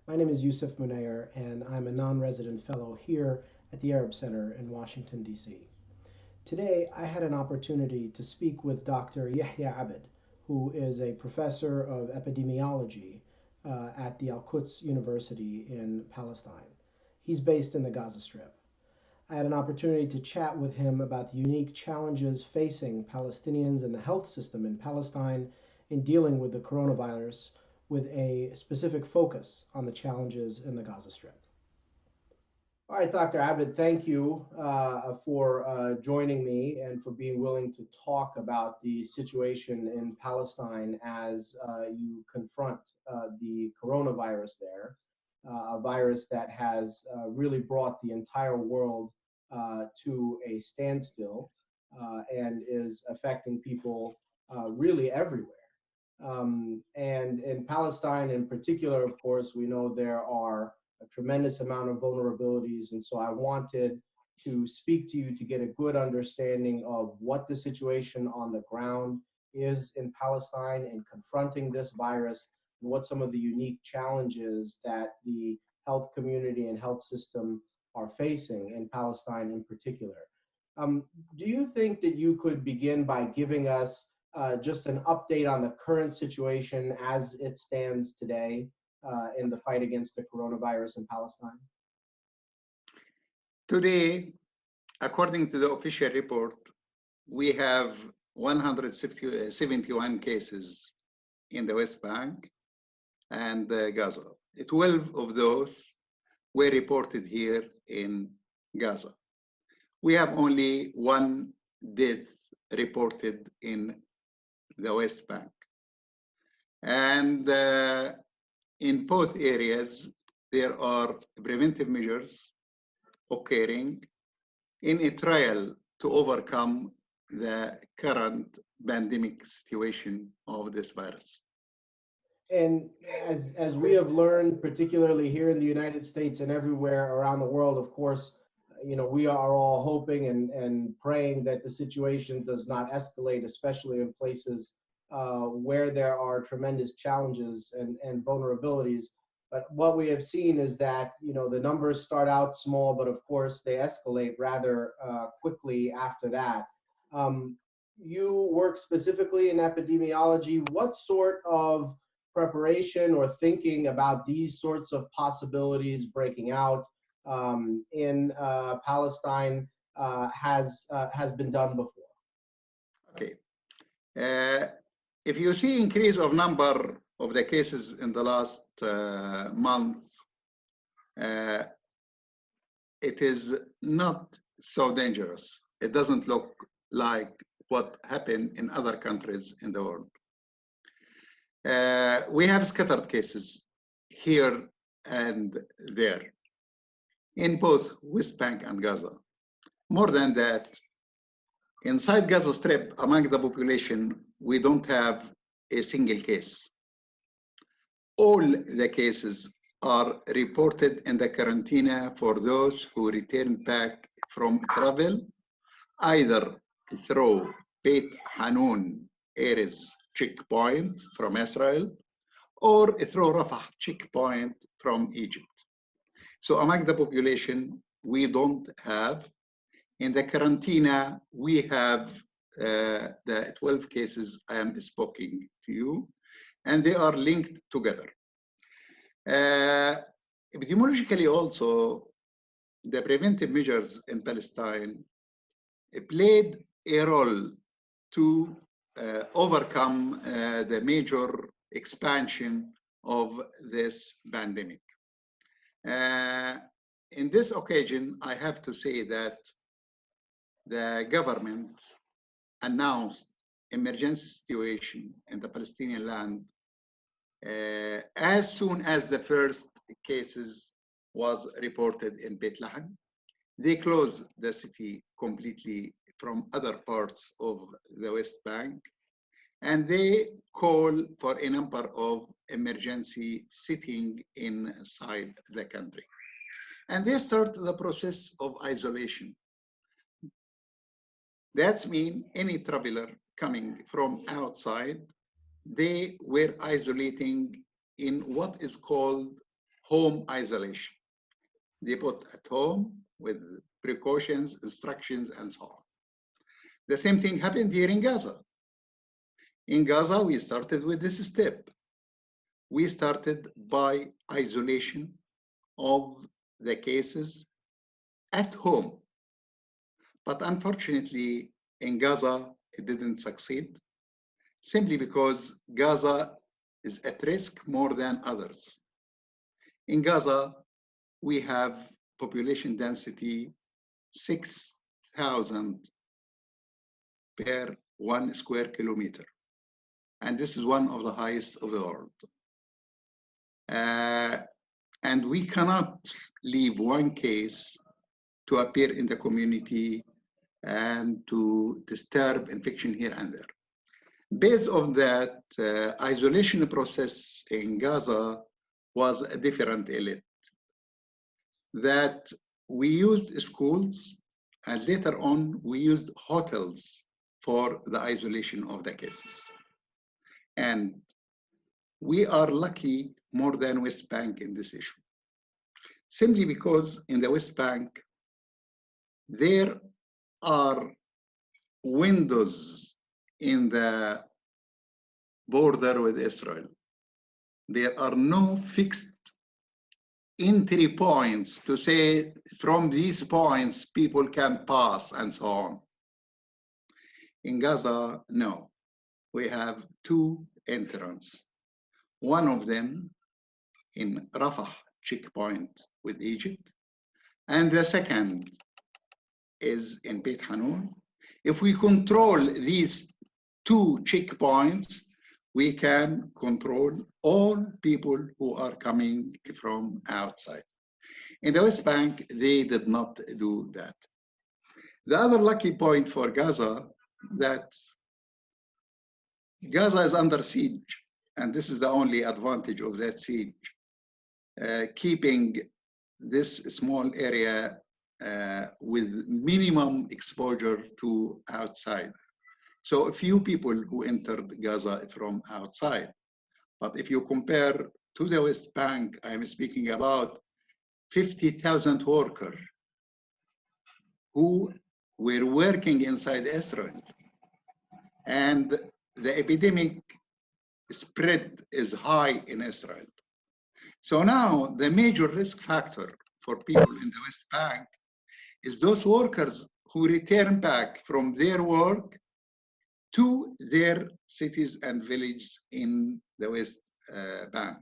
My name is Yousef Munayyer, and I'm a non-resident fellow here at the Arab Center in Washington, D.C. Today, I had an opportunity to speak with Dr. Yehia Abed, who is a professor of epidemiology at the Al-Quds University in Palestine. He's based in the Gaza Strip. I had an opportunity to chat with him about the unique challenges facing Palestinians and the health system in Palestine in dealing with the coronavirus, with a specific focus on the challenges in the Gaza Strip. All right, Dr. Abed, thank you for joining me and for being willing to talk about the situation in Palestine as you confront the coronavirus there, a virus that has really brought the entire world to a standstill and is affecting people really everywhere. And in Palestine in particular, of course, we know there are a tremendous amount of vulnerabilities. And so I wanted to speak to you to get a good understanding of what the situation on the ground is in Palestine in confronting this virus, and what some of the unique challenges that the health community and health system are facing in Palestine in particular. Do you think that you could begin by giving us just an update on the current situation as it stands today in the fight against the coronavirus in Palestine? Today, according to the official report, we have 171 cases in the West Bank and Gaza. 12 of those were reported here in Gaza. We have only one death reported in the West Bank. And in both areas, there are preventive measures occurring in a trial to overcome the current pandemic situation of this virus. And as we have learned, particularly here in the United States and everywhere around the world, of course, we are all hoping and praying that the situation does not escalate, especially in places where there are tremendous challenges and vulnerabilities. But what we have seen is that the numbers start out small, but of course they escalate rather quickly after that. You work specifically in epidemiology. What sort of preparation or thinking about these sorts of possibilities breaking out in Palestine has been done before? Okay. If you see increase of number of the cases in the last month, it is not so dangerous. It doesn't look like what happened in other countries in the world. We have scattered cases here and there in both West Bank and Gaza. More than that, inside Gaza Strip, among the population, we don't have a single case. All the cases are reported in the quarantine for those who return back from travel, either through Beit Hanun Erez checkpoint from Israel or through Rafah checkpoint from Egypt. So among the population, we don't have. In the quarantine, we have the 12 cases I am speaking to you, and they are linked together. Epidemiologically also, the preventive measures in Palestine played a role to overcome the major expansion of this pandemic. In this occasion, I have to say that the government announced emergency situation in the Palestinian land as soon as the first cases was reported in Beit Lahan. They closed the city completely from other parts of the West Bank, and they call for a number of emergency sitting inside the country. And they start the process of isolation. That means any traveler coming from outside, they were isolating in what is called home isolation. They put at home with precautions, instructions, and so on. The same thing happened here in Gaza. In Gaza, we started with this step. We started by isolation of the cases at home. But unfortunately, in Gaza, it didn't succeed, simply because Gaza is at risk more than others. In Gaza, we have population density 6,000 per 1 square kilometer. And this is one of the highest of the world. And we cannot leave one case to appear in the community and to disturb infection here and there. Based on that, isolation process in Gaza was a different elite. That we used schools, and later on we used hotels for the isolation of the cases. And we are lucky more than West Bank in this issue, simply because in the West Bank, there are windows in the border with Israel. There are no fixed entry points to say from these points people can pass and so on. In Gaza, no. We have two entrances. One of them in Rafah checkpoint with Egypt, and the second is in Beit Hanun. If we control these two checkpoints, we can control all people who are coming from outside. In the West Bank, they did not do that. The other lucky point for Gaza, that Gaza is under siege, and this is the only advantage of that siege, keeping this small area with minimum exposure to outside. So a few people who entered Gaza from outside. But if you compare to the West Bank, I'm speaking about 50,000 workers who were working inside Israel. And the epidemic spread is high in Israel. So now the major risk factor for people in the West Bank is those workers who return back from their work to their cities and villages in the West Bank.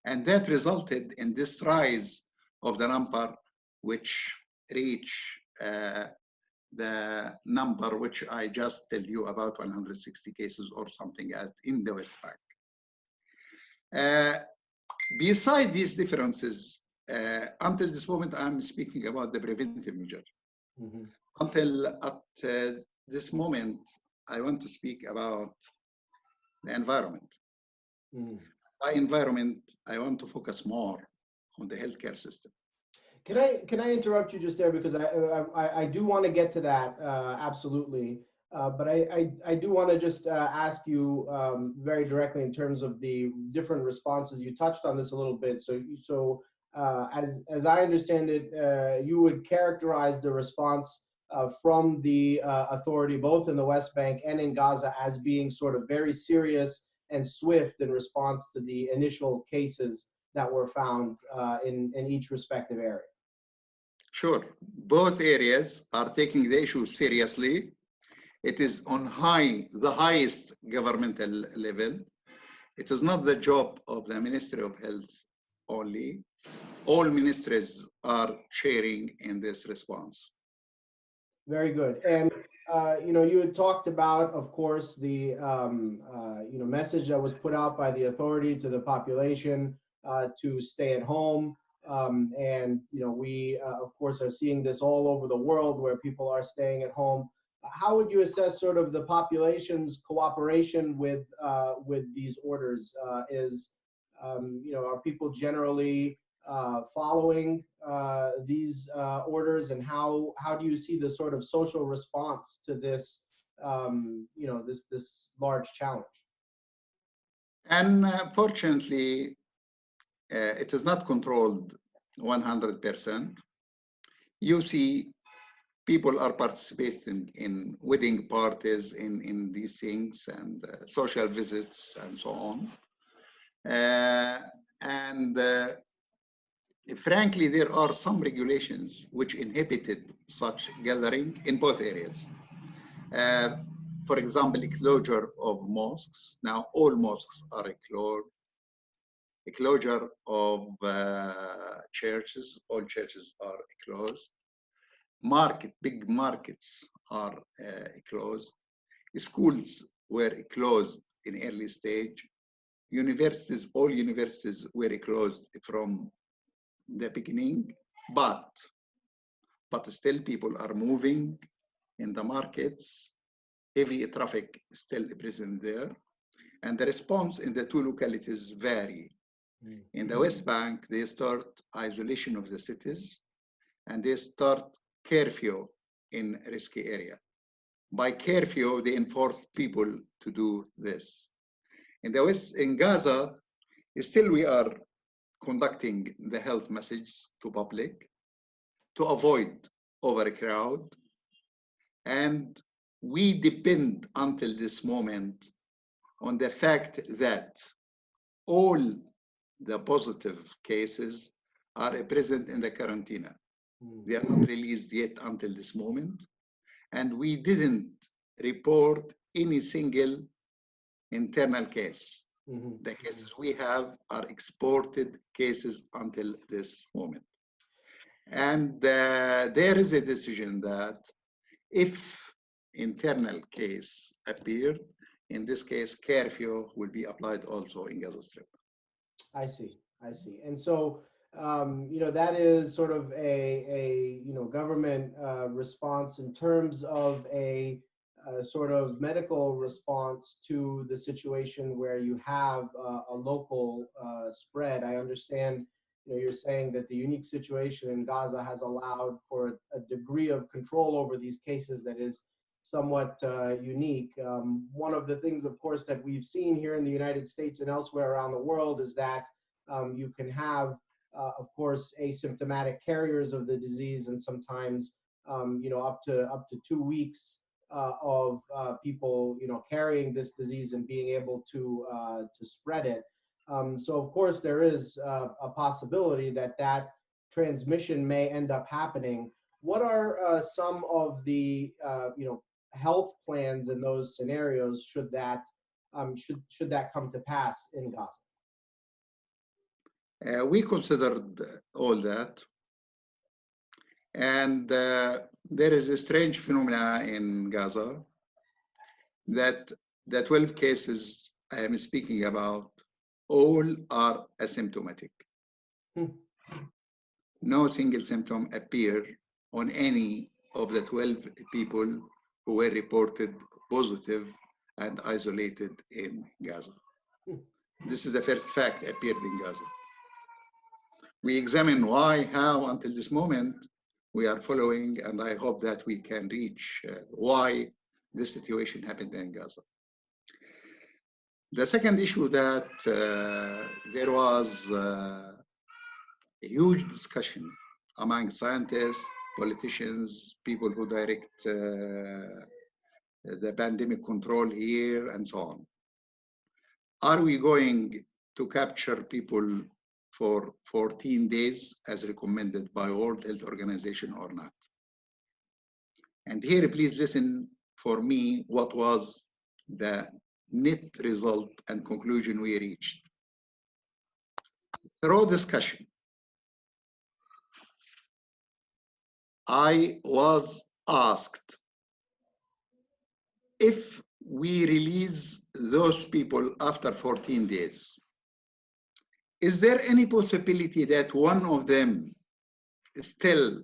And that resulted in this rise of the number, which reached the number which I just tell you about, 160 cases or something in the West Bank. Beside these differences, until this moment, I'm speaking about the preventive measure. Mm-hmm. Until at this moment, I want to speak about the environment. Mm. By environment, I want to focus more on the healthcare system. Can I interrupt you just there, because I do want to get to that, absolutely. But I do want to just ask you very directly in terms of the different responses. You touched on this a little bit. So as I understand it, you would characterize the response from the authority, both in the West Bank and in Gaza, as being sort of very serious and swift in response to the initial cases that were found in each respective area. Sure. Both areas are taking the issue seriously. It is on the highest governmental level. It is not the job of the Ministry of Health only. All ministries are sharing in this response. Very good. And you had talked about, of course, the message that was put out by the authority to the population to stay at home. And we of course are seeing this all over the world, where people are staying at home. How would you assess sort of the population's cooperation with these orders? Are people generally following these orders, and how do you see the sort of social response to this this large challenge? And fortunately, it is not controlled 100%. You see people are participating in wedding parties, in these things, and social visits, and so on. Frankly, there are some regulations which inhibited such gathering in both areas. For example, the closure of mosques. Now all mosques are closed. The closure of churches, all churches are closed. Big markets are closed. Schools were closed in early stage. Universities, all universities were closed from the beginning, but still people are moving in the markets. Heavy traffic still present there. And the response in the two localities vary. In the West Bank, they start isolation of the cities, and they start curfew in risky area. By curfew, they enforce people to do this. In the West, in Gaza, still we are conducting the health message to public to avoid overcrowd. And we depend until this moment on the fact that all the positive cases are present in the quarantine. They are not released yet until this moment. And we didn't report any single internal case. The cases we have are exported cases until this moment. And there is a decision that if internal case appeared, in this case, curfew will be applied also in Gaza Strip. I see. And so, that is sort of a government response in terms of a sort of medical response to the situation where you have a local spread. I understand, you're saying that the unique situation in Gaza has allowed for a degree of control over these cases that is somewhat unique. One of the things, of course, that we've seen here in the United States and elsewhere around the world is that you can have, of course, asymptomatic carriers of the disease, and sometimes, up to 2 weeks of people, carrying this disease and being able to spread it. So, of course, there is a possibility that transmission may end up happening. What are some of the health plans in those scenarios should that come to pass in Gaza? We considered all that, and there is a strange phenomena in Gaza that the 12 cases I am speaking about all are asymptomatic. No single symptom appear on any of the 12 people who were reported positive and isolated in Gaza. This is the first fact appeared in Gaza. We examine why, how, until this moment, we are following, and I hope that we can reach why this situation happened in Gaza. The second issue that there was a huge discussion among scientists, politicians, people who direct the pandemic control here, and so on. Are we going to capture people for 14 days as recommended by World Health Organization or not? And here, please listen for me what was the net result and conclusion we reached. Through discussion, I was asked if we release those people after 14 days, is there any possibility that one of them still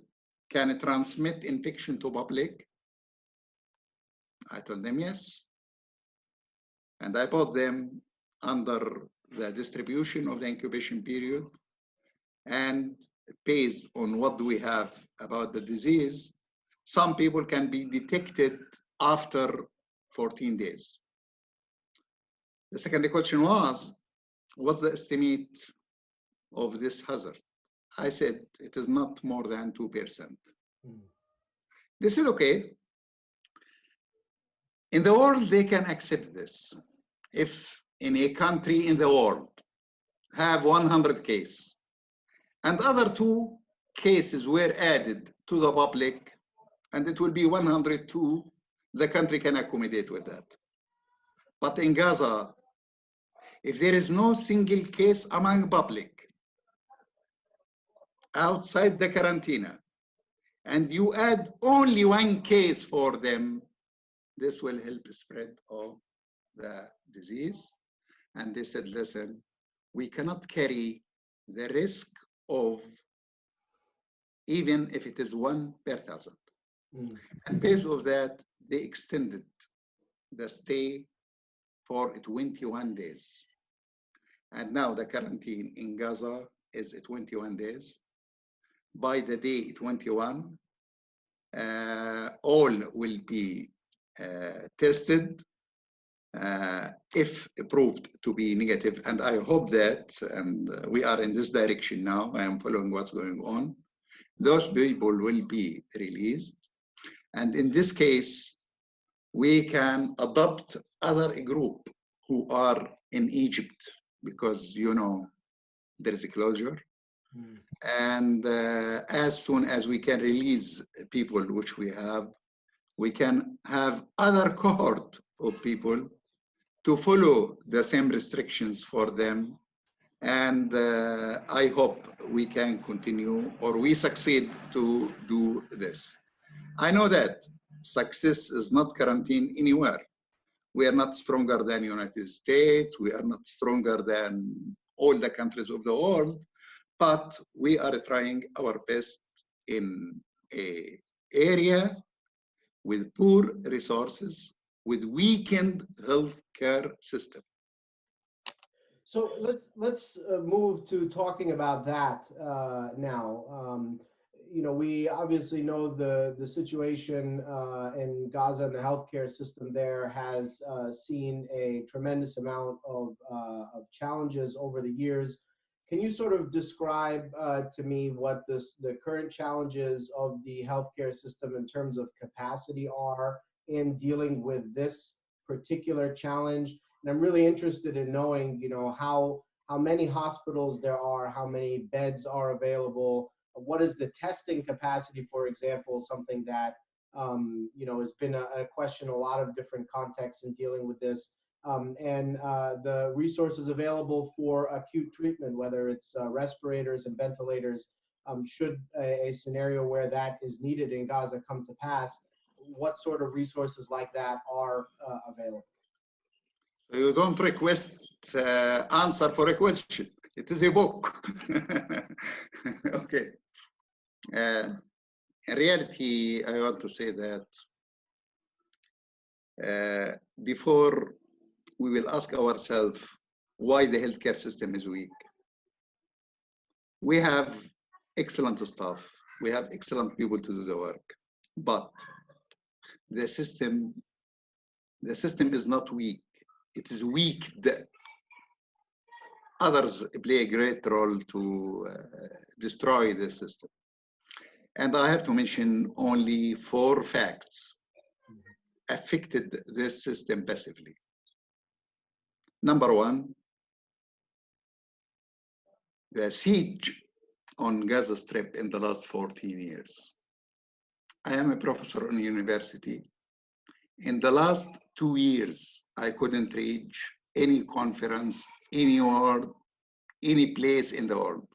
can transmit infection to public? I told them yes. And I put them under the distribution of the incubation period, and based on what do we have about the disease, some people can be detected after 14 days. The second question was, what's the estimate of this hazard? I said, it is not more than 2%. They said, okay, in the world, they can accept this. If in a country in the world have 100 cases and other 2 cases were added to the public, and it will be 102, the country can accommodate with that. But in Gaza, if there is no single case among public outside the quarantine, and you add only 1 case for them, this will help spread of the disease. And they said, listen, we cannot carry the risk of even if it is 1 per 1,000. And based on that, they extended the stay for 21 days. And now the quarantine in Gaza is 21 days. By the day 21, all will be tested if proved to be negative. And I hope that, and we are in this direction now, I am following what's going on, those people will be released. And in this case, we can adopt other group who are in Egypt, because, you know, there is a closure. And as soon as we can release people, which we can have other cohort of people to follow the same restrictions for them. And I hope we can continue, or we succeed to do this. I know that success is not guaranteed anywhere. We are not stronger than United States. We are not stronger than all the countries of the world, but we are trying our best in an area with poor resources, with weakened healthcare system. So let's move to talking about that now. You know, we obviously know the situation in Gaza, and the healthcare system there has seen a tremendous amount of challenges over the years. Can you sort of describe to me what the current challenges of the healthcare system in terms of capacity are in dealing with this particular challenge? And I'm really interested in knowing, you know, how many hospitals there are, how many beds are available. What is the testing capacity, for example, something that, you know, has been a question in a lot of different contexts in dealing with this, and the resources available for acute treatment, whether it's respirators and ventilators, should a scenario where that is needed in Gaza come to pass, what sort of resources like that are available? You don't request answer for a question. It is a book. Okay. In reality, I want to say that before we will ask ourselves why the healthcare system is weak. We have excellent staff. We have excellent people to do the work, but the system is not weak. It is weak. Others play a great role to destroy the system. And I have to mention only 4 facts affected this system passively. Number 1, the siege on Gaza Strip in the last 14 years. I am a professor in university. In the last 2 years, I couldn't reach any conference, any world, any place in the world.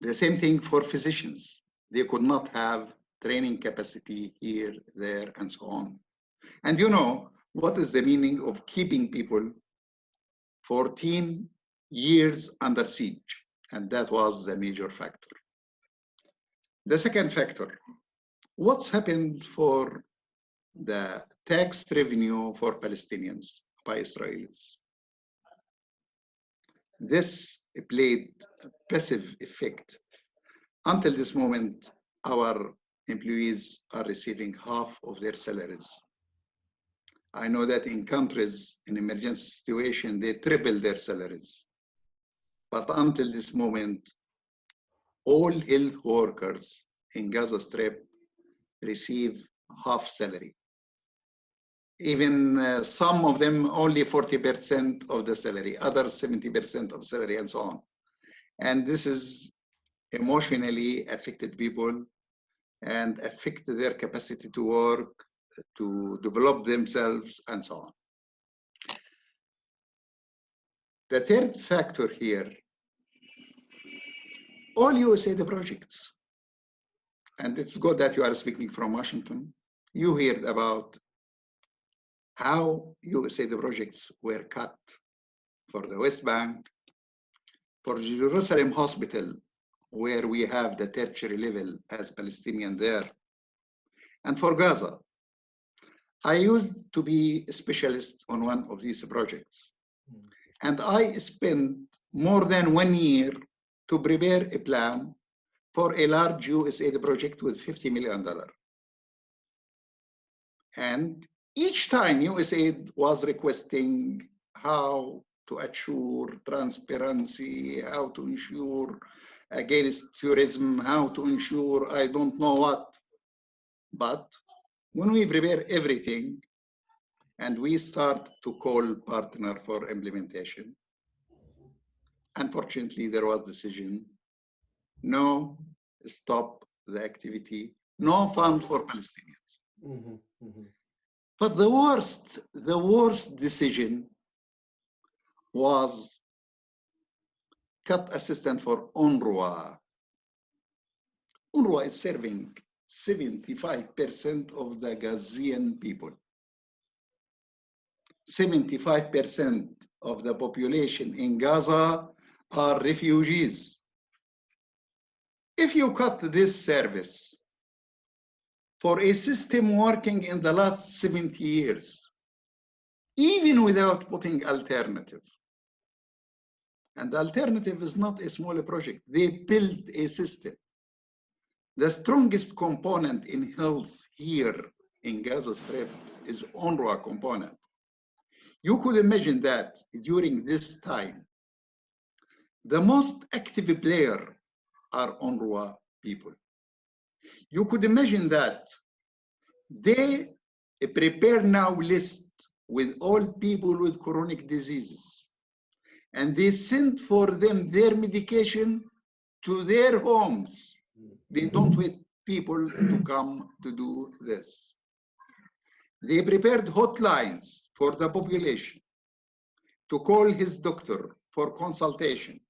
The same thing for physicians. They could not have training capacity here, there, and so on. And you know, what is the meaning of keeping people 14 years under siege? And that was the major factor. The second factor, what's happened for the tax revenue for Palestinians by Israelis? This played a passive effect. Until this moment, our employees are receiving half of their salaries. I know that in countries in emergency situation, they triple their salaries. But until this moment, all health workers in Gaza Strip receive half salary. Even some of them only 40% of the salary, others 70% of salary, and so on. And this is emotionally affected people and affect their capacity to work, to develop themselves, and so on. The third factor here, all USAID projects, and it's good that you are speaking from Washington, you heard about how USAID projects were cut for the West Bank, for Jerusalem Hospital, where we have the tertiary level as Palestinian there, and for Gaza. I used to be a specialist on one of these projects, and I spent more than 1 year to prepare a plan for a large USAID project with $50 million. And each time USAID was requesting how to assure transparency, how to ensure against tourism, how to ensure I don't know what. But when we prepare everything and we start to call partner for implementation, unfortunately there was decision, no, stop the activity, no fund for Palestinians. But the worst decision was cut assistance for UNRWA. UNRWA is serving 75% of the Gazian people. 75% of the population in Gaza are refugees. If you cut this service for a system working in the last 70 years, even without putting alternative, and the alternative is not a small project, they built a system. The strongest component in health here in Gaza Strip is UNRWA component. You could imagine that during this time, the most active player are UNRWA people. You could imagine that they prepare now list with all people with chronic diseases, and they send for them their medication to their homes. They don't wait people to come to do this. They prepared hotlines for the population to call his doctor for consultation.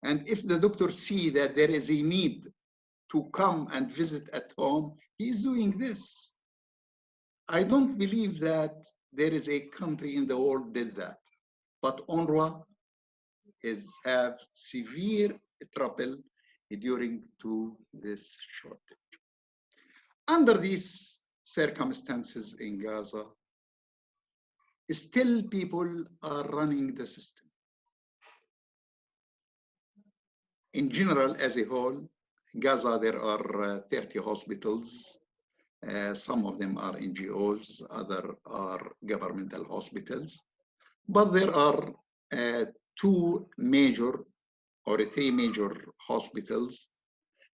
And if the doctor sees that there is a need to come and visit at home, he is doing this. I don't believe that there is a country in the world did that. But UNRWA have severe trouble during this shortage. Under these circumstances in Gaza, still people are running the system. In general, as a whole, in Gaza, there are 30 hospitals. Some of them are NGOs, others are governmental hospitals. But there are 2 major or 3 major hospitals.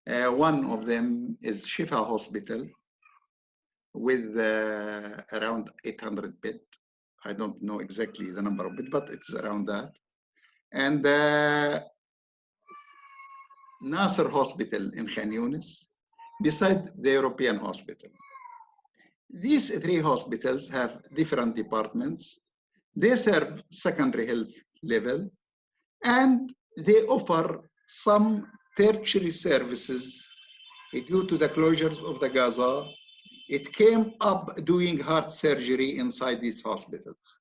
One of them is Shifa Hospital with around 800 beds. I don't know exactly the number of beds, but it's around that. And Nasser Hospital in Khan Yunis, beside the European Hospital. These 3 hospitals have different departments. They serve secondary health level, and they offer some tertiary services. Due to the closures of the Gaza, it came up doing heart surgery inside these hospitals.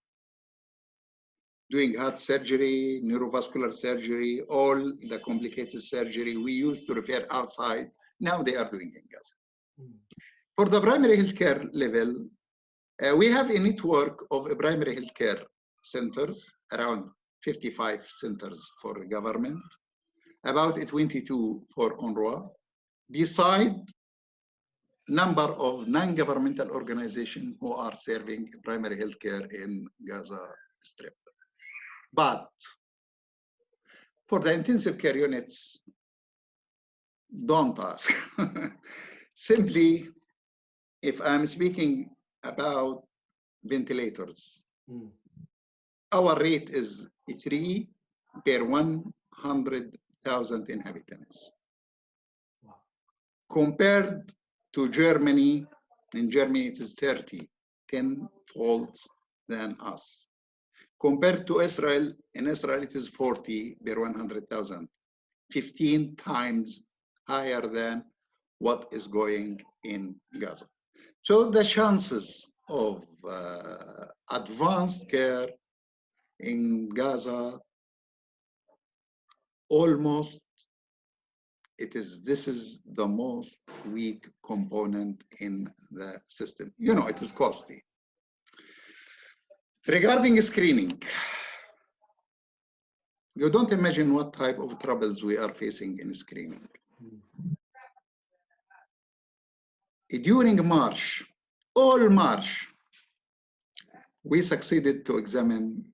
Doing heart surgery, neurovascular surgery, all the complicated surgery we used to refer outside, now they are doing in Gaza. For the primary healthcare level, we have a network of primary healthcare centers, around 55 centers for the government, about 22 for UNRWA, beside number of non-governmental organizations who are serving primary healthcare in Gaza Strip. But For the intensive care units, don't ask. Simply, if I'm speaking about ventilators, our rate is 3 per 100,000 inhabitants. Wow. Compared to Germany, in Germany it is 30, 10-fold than us. Compared to Israel, in Israel it is 40 per 100,000, 15 times higher than what is going in Gaza. So the chances of advanced care in Gaza, almost, this is the most weak component in the system. You know, it is costly. Regarding screening, you don't imagine what type of troubles we are facing in screening. During March, all March, we succeeded to examine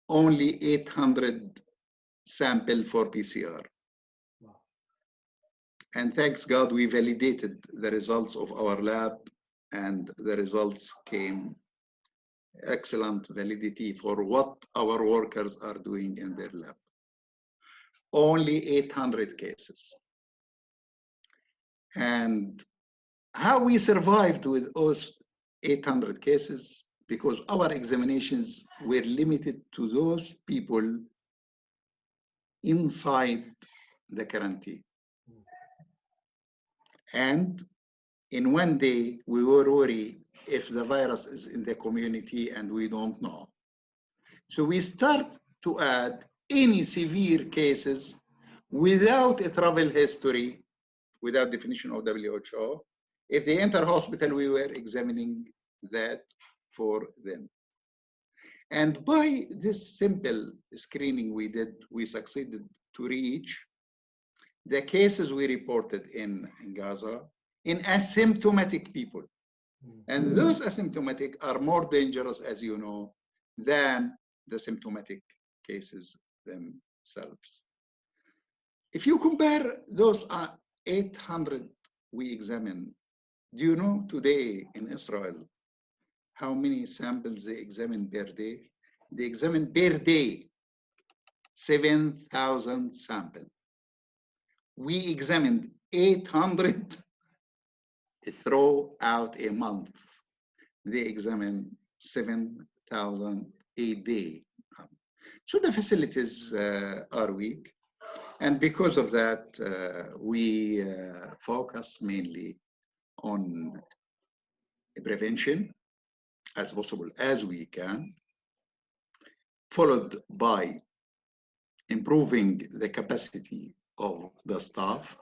only 800 samples for PCR. Wow. And thanks God, we validated the results of our lab, and the results came excellent validity for what our workers are doing in their lab. Only 800 cases. And how we survived with those 800 cases, because our examinations were limited to those people inside the quarantine. And in one day, we were worried if the virus is in the community and we don't know. So we start to add any severe cases without a travel history, without definition of WHO. If they enter hospital, we were examining that for them. And by this simple screening we did, we succeeded to reach the cases we reported in Gaza in asymptomatic people. And those asymptomatic are more dangerous, as you know, than the symptomatic cases themselves. If you compare those 800 we examine, do you know today in Israel how many samples they examine per day? They examine per day 7,000 samples. We examined 800 throughout a month. They examine 7,000 a day. So the facilities are weak. And because of that, we focus mainly on prevention as possible as we can, followed by improving the capacity of the staff.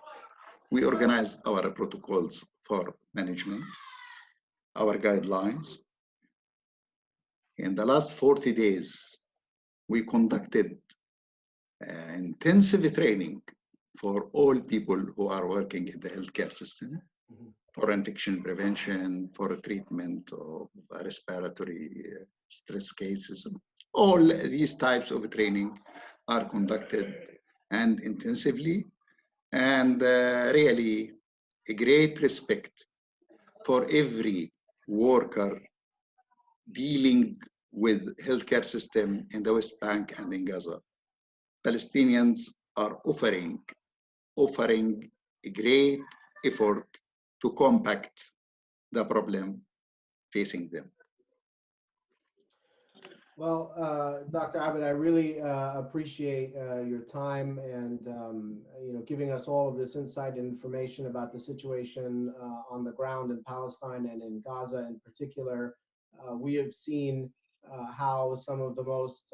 We organized our protocols for management, our guidelines. In the last 40 days, we conducted intensive training for all people who are working in the healthcare system, for infection prevention, for treatment of respiratory stress cases. All these types of training are conducted and intensively, and really a great respect for every worker dealing with healthcare system in the West Bank and in Gaza. Palestinians are offering a great effort to combat the problem facing them. Well, Dr. Abed, I really appreciate your time and giving us all of this insight and information about the situation on the ground in Palestine and in Gaza in particular. We have seen how some of the most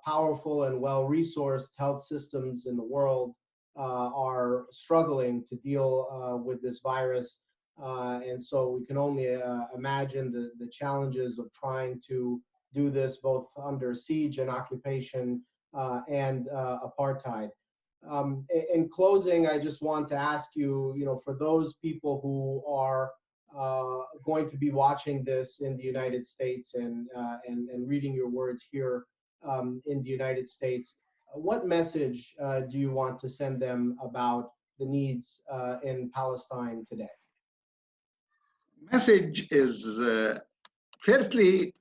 powerful and well-resourced health systems in the world are struggling to deal with this virus. And so we can only imagine the challenges of trying to do this both under siege and occupation and apartheid. In closing, I just want to ask you, for those people who are going to be watching this in the United States and reading your words here in the United States, what message do you want to send them about the needs in Palestine today? Message is, firstly,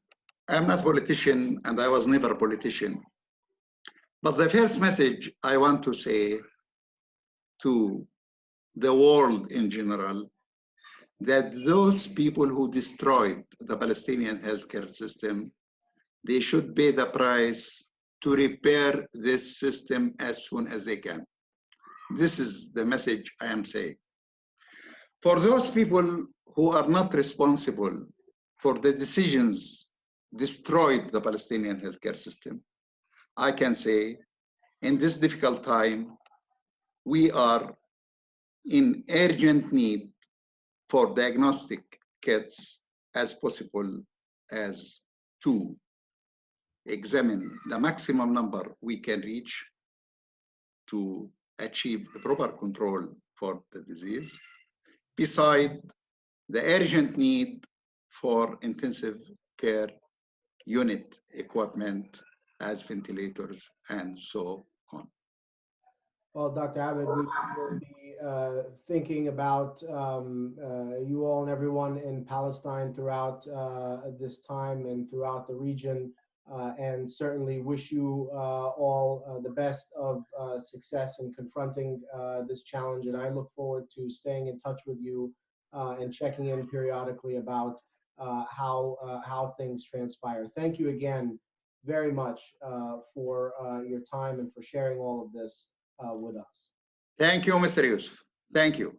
I'm not a politician and I was never a politician. But the first message I want to say to the world in general, that those people who destroyed the Palestinian healthcare system, they should pay the price to repair this system as soon as they can. This is the message I am saying. For those people who are not responsible for the decisions destroyed the Palestinian healthcare system, I can say in this difficult time, we are in urgent need for diagnostic kits as possible as to examine the maximum number we can reach to achieve a proper control for the disease, beside the urgent need for intensive care unit equipment as ventilators and so on. Well, Dr. Abed, we will be thinking about you all and everyone in Palestine throughout this time and throughout the region, and certainly wish you all the best of success in confronting this challenge. And I look forward to staying in touch with you and checking in periodically about how things transpire. Thank you again very much for your time and for sharing all of this with us. Thank you, Mr. Yousef. Thank you.